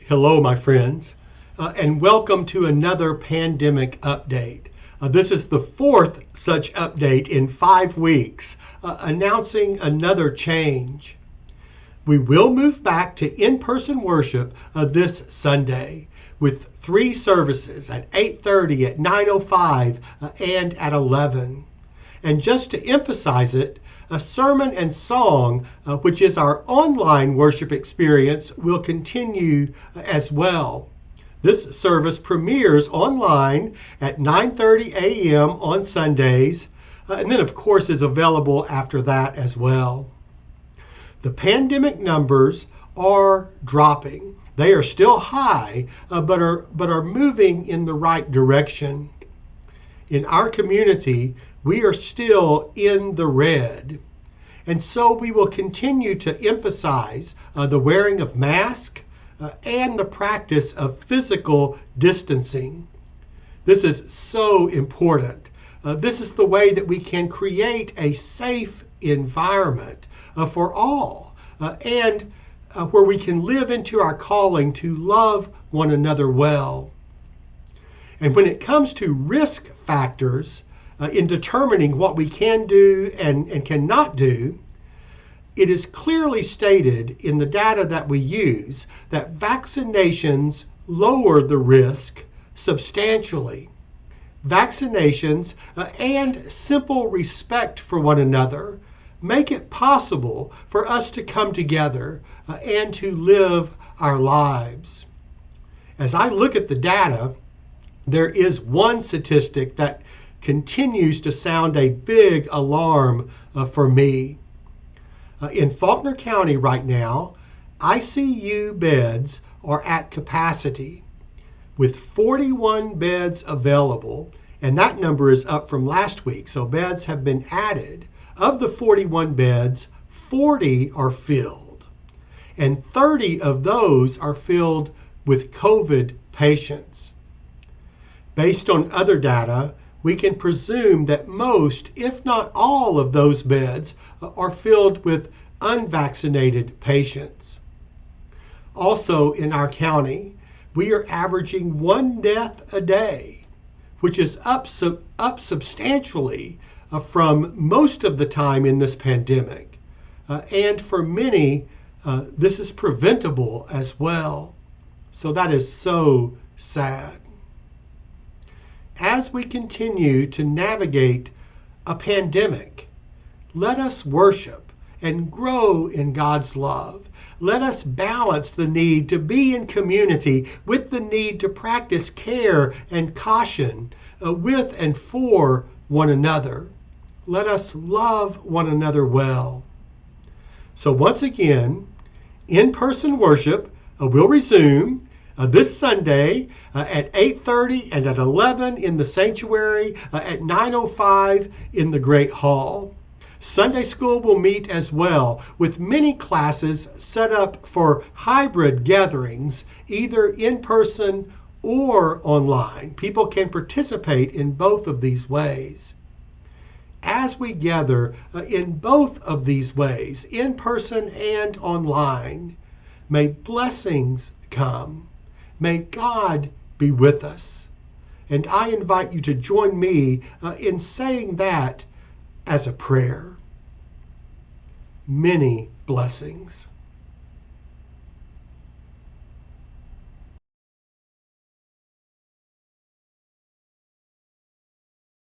Hello, my friends, and welcome to another pandemic update. This is the fourth such update in 5 weeks, announcing another change. We will move back to in-person worship this Sunday with 3 services at 8:30, at 9:05, and at 11. And just to emphasize it, a sermon and song, which is our online worship experience, will continue as well. This service premieres online at 9:30 a.m. on Sundays, and then of course is available after that as well. The pandemic numbers are dropping. They are still high, but are moving in the right direction. In our community, we are still in the red. And so we will continue to emphasize the wearing of masks and the practice of physical distancing. This is so important. This is the way that we can create a safe environment for all and where we can live into our calling to love one another well. And when it comes to risk factors, in determining what we can do and cannot do, it is clearly stated in the data that we use that vaccinations lower the risk substantially. Vaccinations and simple respect for one another make it possible for us to come together and to live our lives. As I look at the data, there is one statistic that continues to sound a big alarm for me. In Faulkner County right now, ICU beds are at capacity with 41 beds available, and that number is up from last week, so beds have been added. Of the 41 beds, 40 are filled, and 30 of those are filled with COVID patients. Based on other data, we can presume that most, if not all, of those beds are filled with unvaccinated patients. Also in our county, we are averaging 1 death a day, which is up substantially from most of the time in this pandemic. And for many, this is preventable as well. So that is so sad. As we continue to navigate a pandemic, let us worship and grow in God's love. Let us balance the need to be in community with the need to practice care and caution with and for one another. Let us love one another well. So once again, in-person worship will resume this Sunday at 8:30 and at 11 in the sanctuary, at 9:05 in the Great Hall. Sunday school will meet as well, with many classes set up for hybrid gatherings, either in person or online. People can participate in both of these ways. As we gather in both of these ways, in person and online, may blessings come. May God be with us. And I invite you to join me in saying that as a prayer. Many blessings.